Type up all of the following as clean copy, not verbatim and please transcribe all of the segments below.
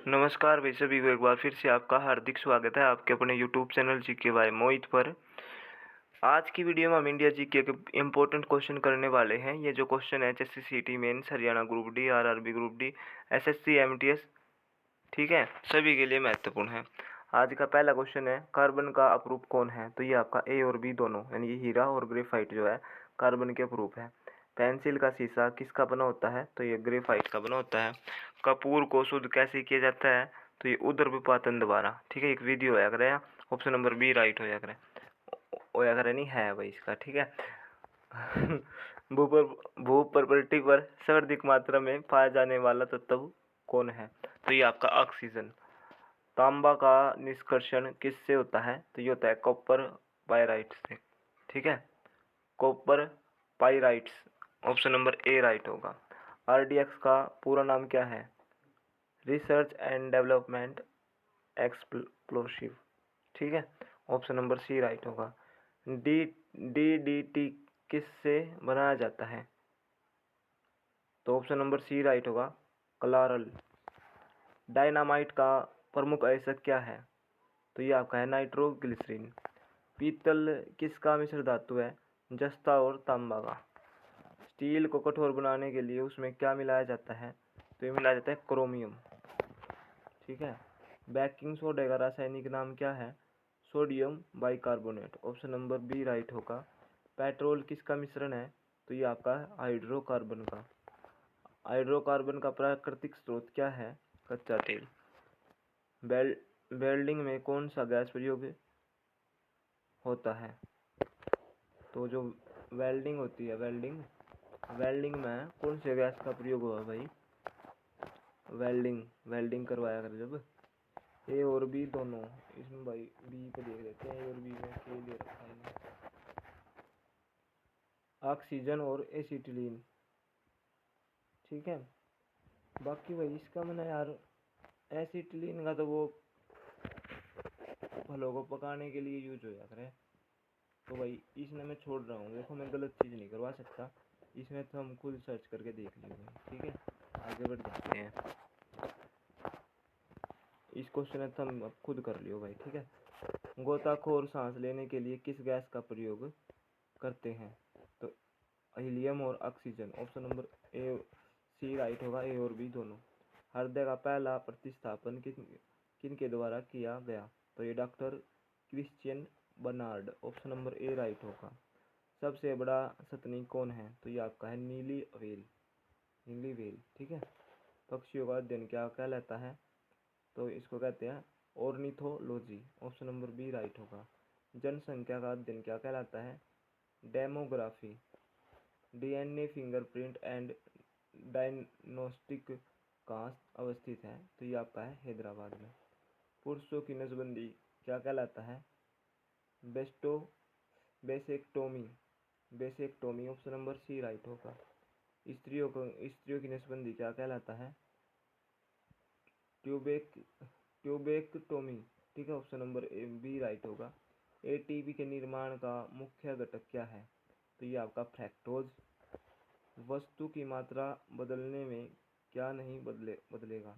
नमस्कार भाई सभी को एक बार फिर से आपका हार्दिक स्वागत है आपके अपने YouTube channel GK by Mohit पर। आज की वीडियो में हम इंडिया जीके के इम्पोर्टेंट क्वेश्चन करने वाले हैं। ये जो क्वेश्चन है HSC CT mains, Haryana group D, RRB group D, SSC MTS, ठीक है, सभी के लिए महत्वपूर्ण है। आज का पहला क्वेश्चन है कार्बन का अपरूप कौन है? तो ये आपका ए और बी दोनों, यानी ये हीरा और ग्रेफाइट जो है कार्बन के अपरूप है। पेंसिल का शीशा किसका बना होता है? तो ये ग्रेफाइट का बना होता है। कपूर को शुद्ध कैसे किया जाता है? तो ये उदरविपातन द्वारा, ठीक है। एक विधि होया करे, ऑप्शन नंबर बी राइट होया करे, होया करे नहीं है भाई इसका, ठीक है। भू प्रॉपर्टी पर सर्वाधिक मात्रा में पाया जाने वाला तत्व कौन है? तो ये आपका ऑक्सीजन। तांबा का निष्कर्षण किससे होता है? तो ये होता है कॉपर पाइराइट से, ठीक है, copper pyrites. Option number A right होगा। आरडीएक्स का पूरा नाम क्या है? रिसर्च एंड डेवलपमेंट एक्सप्लोसिव, ठीक है, ऑप्शन नंबर सी राइट होगा। डी डीडीटी किससे बनाया जाता है? तो ऑप्शन नंबर सी राइट होगा, क्लारल। डायनामाइट का प्रमुख आयस्क क्या है? तो ये आपका है नाइट्रोग्लिसरीन। पीतल किसका मिश्र धातु है? जस्ता और तांबा का। स्टील को कठोर बनाने के लिए उसमें क्या मिलाया जाता है? तो ये मिलाया जाता है क्रोमियम, ठीक है। बेकिंग सोडा का रासायनिक नाम क्या है? Sodium bicarbonate. Option number B right होगा। पेट्रोल किसका मिश्रण है? तो ये आपका हाइड्रोकार्बन का। हाइड्रोकार्बन का प्राकृतिक स्रोत क्या है? कच्चा तेल। वेल्डिंग में कौन सा गैस प्रयोग होता है? तो जो वेल्डिंग होती है, वेल्डिंग में कौन से गैस का प्रयोग हुआ भाई? वेल्डिंग करवाया कर जब। ए और बी दोनों, इसमें भाई बी को देख लेते हैं, ए और बी में के दे रखा है। ऑक्सीजन और एसिटिलीन, ठीक है। बाकी भाई इसका मैंने यार, एसिटिलीन का तो वो फलों को पकाने के लिए यूज हो जाता है। तो भाई इसमें मैं छोड़ रहा हूँ, देखो मैं गलत चीज़ नहीं करवा सकता, इसमें तो हम खुद सर्च करके देख लेंगे, ठीक है। आगे बढ़ जाते हैं, इस क्वेश्चन में तो हम अब खुद कर लियो भाई, ठीक है। गोताखोर सांस लेने के लिए किस गैस का प्रयोग करते हैं? तो हीलियम और oxygen. Option number A C right होगा, ए और बी दोनों। हृदय का पहला प्रतिस्थापन किन के द्वारा किया गया? तो ये doctor Christian Barnard. Option number A right होगा। सबसे बड़ा सतनी कौन है? तो ये आपका है नीली व्हेल, ठीक है। पक्षियों का अध्ययन क्या कहलाता है? तो इसको कहते हैं ornithology. Option number B right होगा। जनसंख्या का अध्ययन क्या कहलाता है? Demography. DNA fingerprint and diagnostic कहाँ अवस्थित है? तो ये आपका है हैदराबाद में। पुरुषों की नसबंदी क्या कहलाता है? बेस्टो vasectomy. Option number C right होगा। स्त्रियों की नसबंदी क्या कहलाता है? ट्यूबेक्टोमी, ठीक है, ऑप्शन नंबर बी राइट होगा। एटीपी के निर्माण का मुख्य घटक क्या है? तो ये आपका फ्रैक्टोज। वस्तु की मात्रा बदलने में क्या नहीं बदलेगा?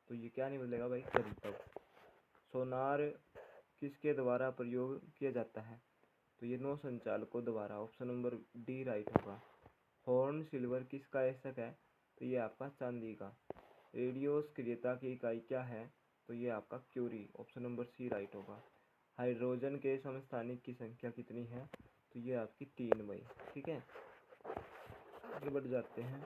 तो ये क्या नहीं बदलेगा भाई? तब। सोनार किसके द्वारा प्रयोग किया जाता है? तो ये नौ संचालकों द्वारा। ऑप्शन नंबर डी राइट होगा। हॉर्न सिल्वर किसका ऐसक है? तो ये आपका चांदी का। रेडियो सक्रियता की इकाई क्या है? तो ये आपका Curie. Option number C right होगा। हाइड्रोजन के समस्थानिक की संख्या कितनी है? तो ये आपकी 3 भाई, ठीक है। आगे बढ़ जाते हैं।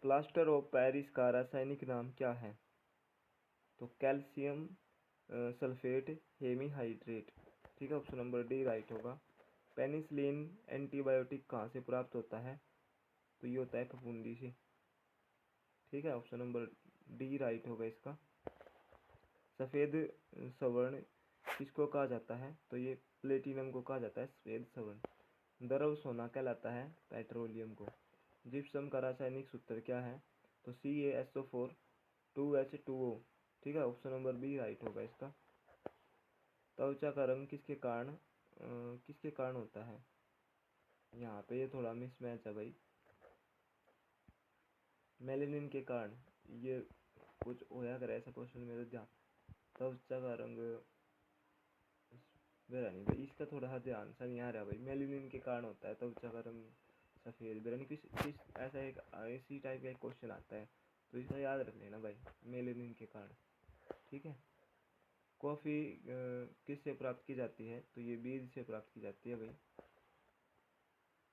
प्लास्टर ऑफ पेरिस का रासायनिक नाम क्या है? तो कैल्शियम सल्फेट हेमीहाइड्रेट, ठीक है, ऑप्शन नंबर डी राइट होगा। पेनिसिलिन एंटीबायोटिक कहाँ से प्राप्त होता है? तो ये होता है फफूंदी से, ठीक है, ऑप्शन नंबर डी राइट होगा इसका। सफ़ेद स्वर्ण किसको कहा जाता है? तो ये प्लेटिनम को कहा जाता है सफ़ेद स्वर्ण। द्रव सोना कहलाता है पेट्रोलियम को। जिप्सम का रासायनिक सूत्र क्या है? तो CaSO4 2H2O, ठीक है, ऑप्शन नंबर बी राइट होगा इसका। त्वचा का रंग किसके कारण होता है? यहाँ पे ये थोड़ा मिसमैच है भाई। मेलेनिन के कारण ये कुछ होया करे ऐसा क्वेश्चन मेरे ध्यान, त्वचा का रंग मेरा नहीं भाई, इसका थोड़ा सा ध्यान सा नहीं आ रहा भाई। मेलेनिन के कारण होता है त्वचा का रंग सफ़ेद, मेरा नहीं किस ऐसा एक इसी टाइप का एक क्वेश्चन आता है, तो इसका याद रख लेना भाई, मेलेनिन के कारण। ठीक है। कॉफ़ी किससे प्राप्त की जाती है, तो ये बीज से प्राप्त की जाती है भाई।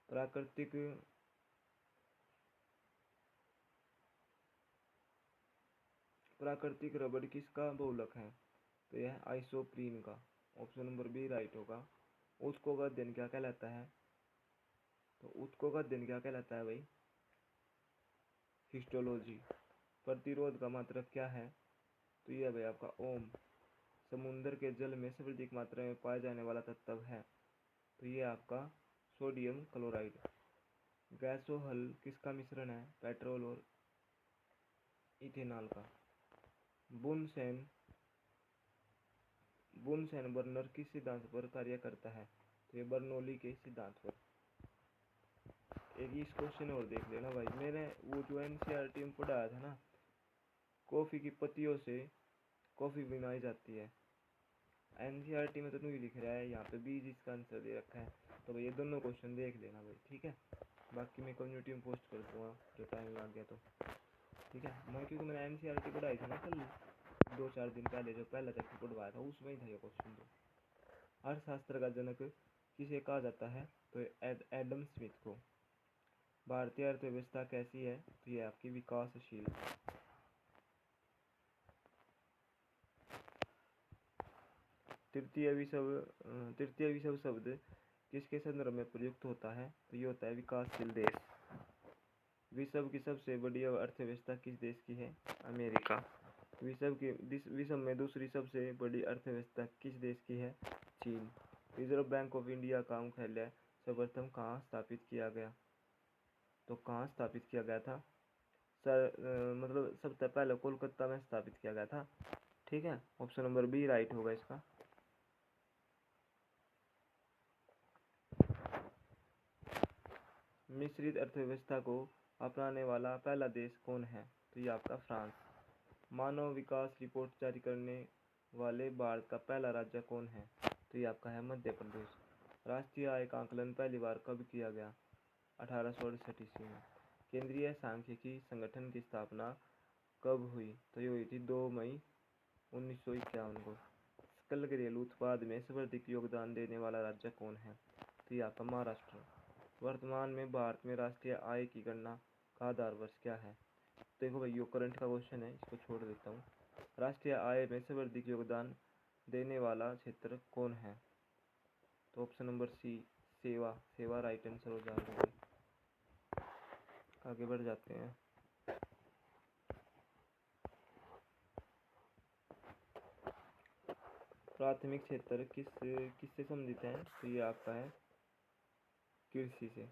प्राकृतिक प्राकृतिक रबड़ किसका बहुलक है, तो यह आइसोप्रीन का। ऑप्शन नंबर बी राइट होगा। ऊतकों का अध्ययन क्या कहलाता है, तो ऊतकों का अध्ययन क्या कहलाता है भाई, हिस्टोलॉजी। प्रतिरोध का मात्रक क्या है, तो यह भाई आपका ओम। समुद्र के जल में सर्वाधिक मात्रा में पाया जाने वाला तत्व है, तो ये आपका सोडियम क्लोराइड। गैसोहल किसका मिश्रण है, पेट्रोल और इथेनॉल का। बुनसेन बुनसेन बर्नर किस सिद्धांत पर कार्य करता है, तो ये बर्नौली के सिद्धांत पर। एक इस क्वेश्चन और देख लेना भाई, मैंने वो जो एनसीईआरटी में पढ़ाया था ना, कॉफ़ी की पत्तियों से कॉफ़ी बनाई जाती है। एनसीईआरटी में तो नहीं लिख रहा है, यहाँ पे बीज इसका आंसर दे रखा है, तो भाई ये दोनों क्वेश्चन देख लेना भाई। ठीक है। बाकी मैं कम्युनिटी में पोस्ट कर दूँगा जो टाइम लग गया तो। ठीक है। मैं क्योंकि मैंने एनसीईआरटी पढ़ाई थी ना कल 2-4 दिन पहले, जो पहला चैप्टर पढ़वाया था उसमें ही था ये क्वेश्चन। तो अर्थशास्त्र का जनक किसे कहा जाता है, तो एडम स्मिथ को। भारतीय अर्थव्यवस्था कैसी है, तो ये आपकी विकासशील। तृतीय विषव शब्द किसके संदर्भ में प्रयुक्त होता है, तो ये होता है विकासशील देश। विश्व की सबसे बड़ी अर्थव्यवस्था किस देश की है, अमेरिका। विश्व में दूसरी सबसे बड़ी अर्थव्यवस्था किस देश की है, चीन। रिजर्व बैंक ऑफ इंडिया का मुख्यालय सर्वप्रथम कहाँ स्थापित किया गया, तो कहाँ स्थापित किया गया था, मतलब सबसे पहले कोलकाता में स्थापित किया गया था। ठीक है। ऑप्शन नंबर बी राइट होगा इसका। मिश्रित अर्थव्यवस्था को अपनाने वाला पहला देश कौन है, तो ये आपका फ्रांस। मानव विकास रिपोर्ट जारी करने वाले भारत का पहला राज्य कौन है, तो ये आपका है मध्य प्रदेश। राष्ट्रीय आय का आकलन पहली बार कब किया गया, 1868 ईस्वी में। केंद्रीय सांख्यिकी संगठन की स्थापना कब हुई, तो ये हुई थी 2 मई 1951 को। सकल घरेलू उत्पाद में सर्वाधिक योगदान देने वाला राज्य कौन है, तो ये आपका महाराष्ट्र। वर्तमान में भारत में राष्ट्रीय आय की गणना का आधार वर्ष क्या है, देखो भाई ये करंट का क्वेश्चन है, इसको छोड़ देता हूँ। राष्ट्रीय आय में सर्वाधिक योगदान देने वाला क्षेत्र कौन है, तो ऑप्शन नंबर सी सेवा। सेवा राइट आंसर हो जाएगा। आगे बढ़ जाते हैं। प्राथमिक क्षेत्र किससे संबंधित है, तो ये आपका है कृषि से।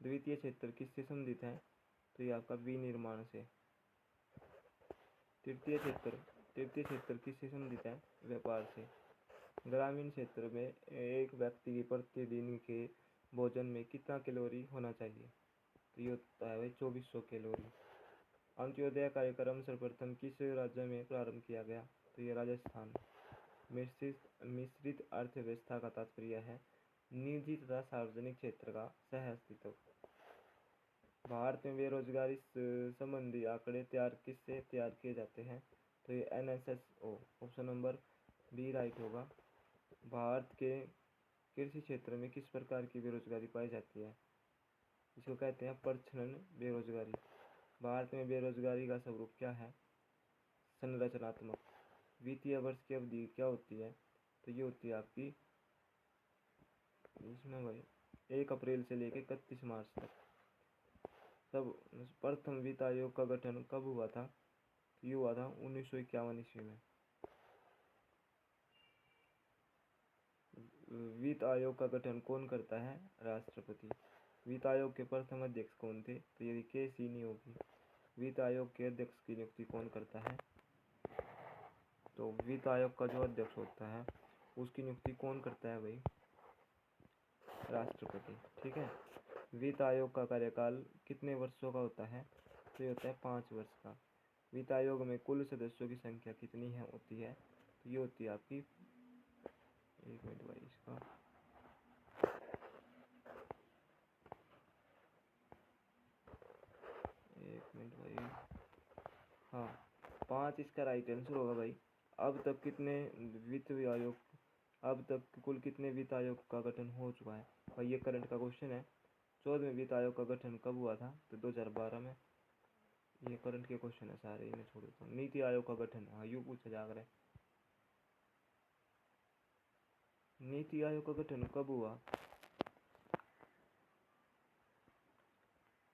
द्वितीय क्षेत्र किससे संबंधित है, तो ये आपका विनिर्माण से। तृतीय क्षेत्र किससे संबंधित है, व्यापार से। ग्रामीण क्षेत्र में एक व्यक्ति की प्रतिदिन के भोजन में कितना कैलोरी होना चाहिए, तो ये होता है भाई 2400 कैलोरी। अंत्योदय कार्यक्रम सर्वप्रथम किस राज्य में प्रारंभ किया गया, तो ये राजस्थान। मिश्रित अर्थव्यवस्था का तात्पर्य है निजी तथा सार्वजनिक क्षेत्र का सह अस्तित्व। भारत में बेरोजगारी संबंधी आंकड़े किससे तैयार किए जाते हैं, तो ये NSSO। Option number B right होगा। भारत के कृषि क्षेत्र में किस प्रकार की बेरोजगारी पाई जाती है, इसको कहते हैं प्रच्छन्न बेरोजगारी। भारत में बेरोजगारी का स्वरूप क्या है, संरचनात्मक। वित्तीय वर्ष की अवधि क्या होती है, तो ये होती है आपकी इसमें भाई 1 अप्रैल से लेकर 31 मार्च तक। तब प्रथम वित्त आयोग का गठन कब हुआ था, ये हुआ था 1951 ईस्वी में। वित्त आयोग का गठन कौन करता है, राष्ट्रपति। वित्त आयोग के प्रथम अध्यक्ष कौन थे, तो ये के सी नियोगी। वित्त आयोग के अध्यक्ष की नियुक्ति कौन करता है, तो वित्त आयोग का जो अध्यक्ष होता है उसकी नियुक्ति कौन करता है भाई, राष्ट्रपति। ठीक है। वित्त आयोग का कार्यकाल कितने वर्षों का होता है? तो ये होता है 5 वर्ष का। वित्त आयोग में कुल सदस्यों की संख्या कितनी है होती है? तो ये होती है आपकी, 1 मिनट भाई इसका, हाँ 5 इसका राइट आंसर होगा भाई। अब तक कितने वित्त आयोग, अब तक कुल कितने वित्त आयोग का गठन हो चुका है? भाई ये करंट का क्वेश्चन है। 14वें वित्त आयोग का गठन कब हुआ था? तो 2012 में। ये करंट के क्वेश्चन है सारे, इन्हें छोड़ देता हूँ। नीति आयोग का गठन, हाँ यूँ पूछा जा रहा है, नीति आयोग का गठन कब हुआ?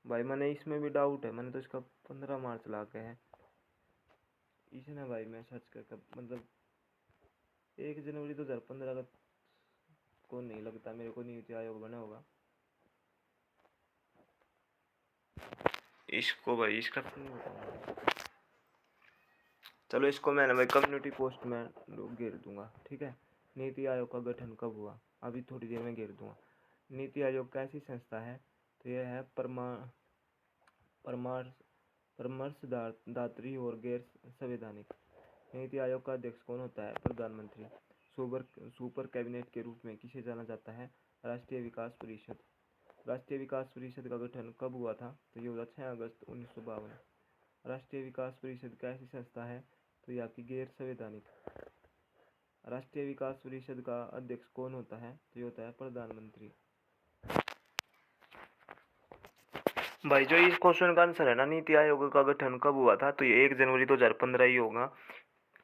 भाई मैंने इसमें भी डाउट है, मैंने तो इसका 15 मार्च ला के है इसने भाई, मैं सर्च करके मतलब 1 जनवरी 2015 का को नहीं लगता मेरे को नीति आयोग बना होगा इसको भाई, इसका नहीं बताऊंगा। चलो इसको मैंने भाई कम्युनिटी पोस्ट में घेर दूंगा। ठीक है। नीति आयोग का गठन कब हुआ? अभी थोड़ी देर में घेर दूंगा। नीति आयोग कैसी संस्था है? तो यह है परामर्शदात्री और गैर संवैधानिक। नीति आयोग का अध्यक्ष कौन होता है? प्रधानमंत्री। सुपर कैबिनेट के रूप में किसे जाना जाता है? राष्ट्रीय विकास परिषद। राष्ट्रीय विकास परिषद का गठन कब हुआ था? तो ये हुआ 6 अगस्त 1952। राष्ट्रीय विकास परिषद कैसी संस्था है? तो ये आपकी गैर संवैधानिक। राष्ट्रीय विकास परिषद का अध्यक्ष कौन होता है? तो ये होता है प्रधानमंत्री। भाई जो इस क्वेश्चन का आंसर है ना, नीति आयोग का गठन कब हुआ था, तो ये 1 जनवरी 2015 ही होगा।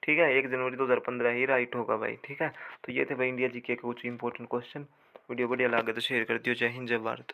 ठीक है, 1 जनवरी 2015 ही राइट होगा भाई। ठीक है। तो ये थे भाई इंडिया जीके के कुछ इंपॉर्टेंट क्वेश्चन। वीडियो बढ़िया लगे तो शेयर कर दियो। जय हिंद, जय भारत।